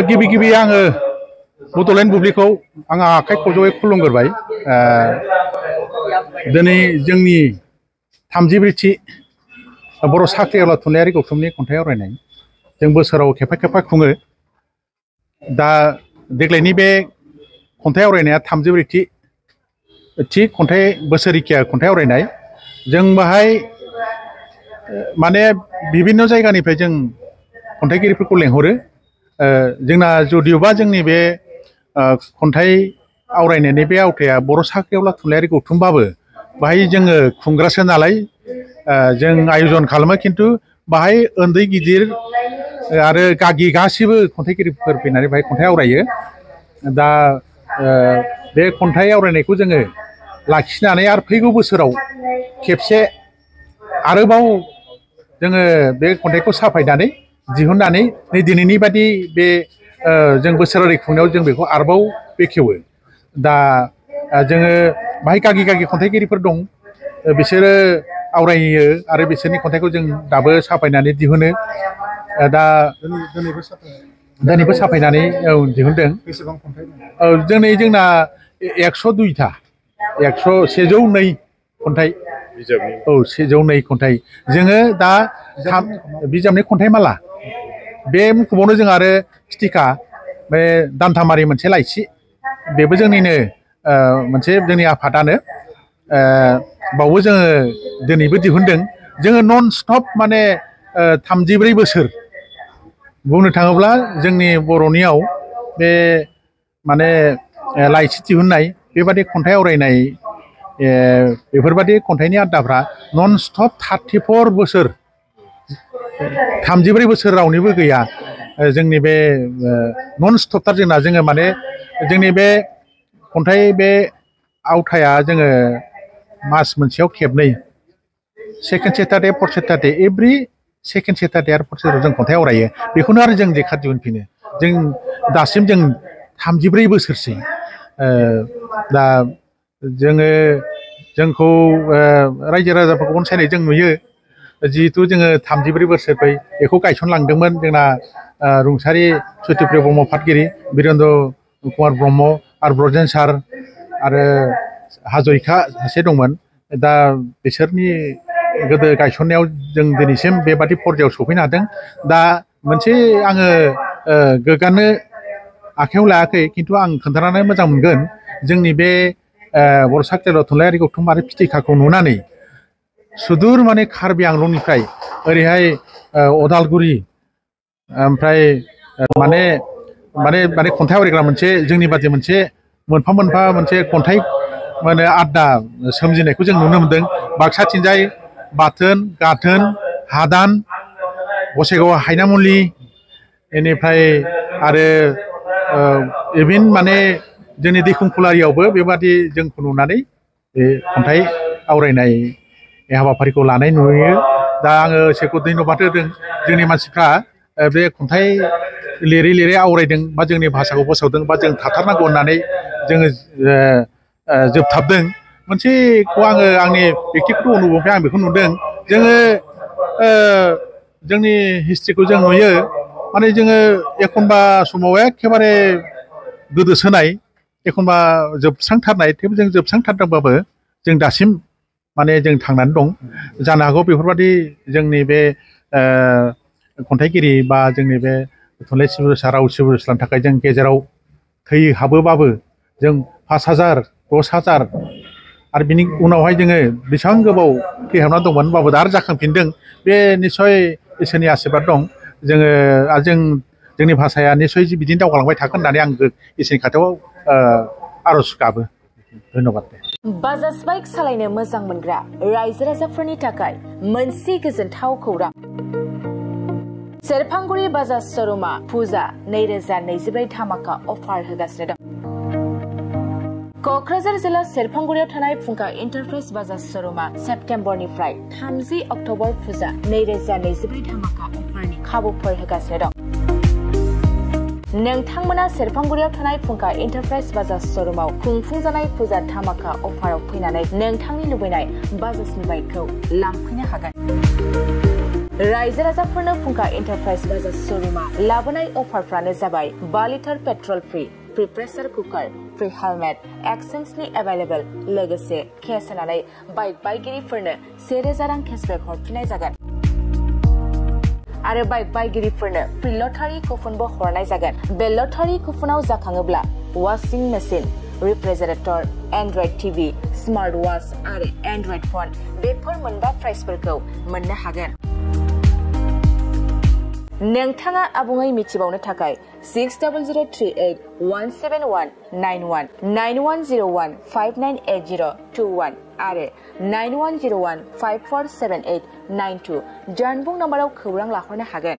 गिबि गिबि आङो बड'लेण्ड बुब्लिखौ आङो आखाइ खबजबै खुलुमग्रोबाय। दिनै जोंनि 34थि बर' साख्रिआवला थुनलाइयारि गौथुमनि खन्थाइ आवरायनाय जों बोसोराव खेबफा खेबफा खुङो। दा देग्लायनि बे खन्थाइ आवरायनाया 34थि खन्थाइ बोसोरिखिया खन्थाइ आवरायनाय। जों बाहाय माने बिभिन्न जायगानिफ्राय जों खन्थाइगिरिफोरखौ लेंहरो। जोंना जुदिअबा जोंनि बे खन्थाइ आवरायनायनि बे आवथाया बर' साख्रिआवला थुनलाइयारि गौथुमबाबो बाहाय जोङो खुंग्रासो नालाय जों आयजन खालामो, खिन्थु बाहाय उन्दै गिदिर आरो गागि गासिबो खन्थाइगिरिफोर फैनानै बाहाय खन्थाइ आवरायो। दा बे खन्थाइ आवरायनायखौ जोङो लाखिनानै आरो फैगौ बोसोराव खेबसे आरोबाव जोङो बे खन्थाइखौ साफायनानै दिहुननानै नै दिनैनि बादि बे जों बोसोरारि खुंनायाव जों बेखौ आरोबाव बेखेवो। दा जोङो बाहाय गागि गागि खन्थाइगिरिफोर दं, बिसोरो आवरायो आरो बिसोरनि खन्थाइखौ जों दाबो साफायनानै दिहुनो। दा दिनैबो साफायनानै दिहुनदों। दिनै जोंना 102था 102 खन्थाइ। 102 खन्थाइ जोङो दा बिजाबनि खन्थाइ माला बे मुखुबावनो जों आरो फिथिखा बे दानथामारि मोनसे लाइसि, बेबो जोंनिनो मोनसे जोंनि आफादानो बावबो जोङो दिनैबो दिहुनदों। जोङो नन स्टप माने 34 बोसोर बुंनो थाङोब्ला जोंनि बर'नियाव बे माने लाइसि दिहुननाय बेबादि खन्थाइ आवरायनाय बेफोरबादि खन्थाइनि आड्डाफ्रा नन स्टप 34 बोसोर 34 बोसोर रावनिबो गैया। जोंनि बे नन स्टपथार जोङो माने जोंनि बे खन्थाइ बे आवथाया जोङो मास मोनसेयाव खेबनै, second Saturday fourth Saturday every second Saturday आरो फर्थ सेटारडे जों खन्थाइ आवरायो। बेखौनो आरो जों लेखा दिहुनफिनो। जों दासिम जों 34 बोसोरसै। दा जोंखौ रायजो राजाफोरखौ अनसायनाय जों नुयो। जिहेथु जोङो 34 बोसोर बेखौ गायसनलांदोंमोन जोंना रुंसारि सत्यप्रिय ब्रह्म फादगिरि बिरेन्द्र कुमार ब्रह्म आरो ब्रजेन सार आरो हाजरिका सासे दंमोन। दा बिसोरनि गोदो गायसननायाव जों दिनैसिम बेबादि पर्यायाव सफैनो हादों। दा मोनसे आङो गोग्गानो आखायाव लायाखै, खिन्थु आं खोन्थानानै मोजां मोनगोन। जोंनि बे बर' साख्रिआवला थुनलाइयारि गौथुम आरो फिथिखाखौ नुनानै सुदुर माने कार्बि आंलंनिफ्राय ओरैहाय अदालगुरि ओमफ्राय माने खन्थाइ आवरायग्रा मोनसे जोंनि बादि मोनसे मोनफा मोनफा मोनसे खन्थाइ माने आड्डा सोमजिनायखौ जों नुनो मोनदों। बाक्साथिंजाय बाथोन, गाथोन, हादान, गसाइगाव हायनामुलि, बेनिफ्राय आरो इभेन माने जोंनि दैखुंखुलारियावबो बेबादि जोंखौ नुनानै बे खन्थाइ आवरायनाय हाबाफारिखौ लानाय नुयो। दा आङो इसोरखौ धन्यबाद होदों। जोंनि मानसिफ्रा बे खन्थाइ लिरै लिरै आवरायदों बा जोंनि भाषाखौ फोसावदों बा जों थाथारनांगौ होननानै जोङो जोबथाबदों। मोनसेखौ आङो आंनि बेक्तिगत अनुभबनिफ्राय आं बेखौ नुदों। जोङो जोंनि हिस्ट्रिखौ जों नुयो, माने जोङो एखनबा समाव एखेबारे गोदोसोनाय, एखनबा जोबस्रांथारनाय, थेवबो जों जोबस्रांथारदोंबाबो जों दासिम माने जों थांनानै दं। जानो हागौ बेफोरबादि जोंनि बे खन्थाइगिरि बा जोंनि बे थुनलाइ सिबिसा राव सिबिसानि थाखाय जों गेजेराव थै हाबोबाबो जों 5000 10,000 आरो बिनि उनावहाय जोङो बेसेबां गोबाव थैहाबना दंमोन होनबाबो आरो जाखांफिनदों। बे निस्सय इसोरनि आसिरबाद दं। जोंनि भाषाया निस्सय बिदिनो दावगालांबाय थागोन होननानै आं इसोरनि खाथियाव आरज गाबो। धन्यबाद। बाजाज बाइक सालायनो मोजां मोनग्रा रायजो राजाफोरनि थाखाय मोनसे गोजोनथाव खौरां। सेरफांगुरि बाजाज श'रुमा फुजा 2024 धामाका अफार होगासिनो दं। क'क्राझार जिल्ला सेरफांगुरियाव थानाय फुंखा एन्टारप्राइज बाजाज श'रुमा सेप्तेम्बरनिफ्राय 30 अक्ट'बर फुजा 2024 धामाका अफारनि खाबुफोर होगासिनो दं। नोंथांमोना सेरफांगुरियाव थानाय फुंखा एन्टारप्राइज बाजाज श'रुमाव खुंफुंजानाय फुजा धामाका अफाराव फैनानै नोंथांनि लुबैनाय बाजाजनि बाइकखौ लांफैनो हागोन। रायजो राजाफोरनो फुंखा एन्टारप्राइज बाजार शोरूमा लाबोनाय अफारफ्रानो जाबाय 5 litre petrol free pressure cooker free helmet एक्सचेन्जनि एभेलेबल लोगोसे केस होनानै बाइक बायगिरिफोरनो 1000 रां केसबेक हरफिननाय जागोन आरो बाइक बायगिरिफोरनो फ्री लटारि कुपनबो हरनाय जागोन बे लटारि कुपनाव जाखाङोब्ला washing machine refrigerator android TV smart watch आरो एन्ड्रइड फन बेफोर मोनबा प्राइसफोरखौ मोननो हागोन नोंथाङा आबुङै मिथिबावनो थाखाय 6003817191 9101598021 आरो 9101547892 जानबुं नाम्बाराव खौरां लाहरनो हागोन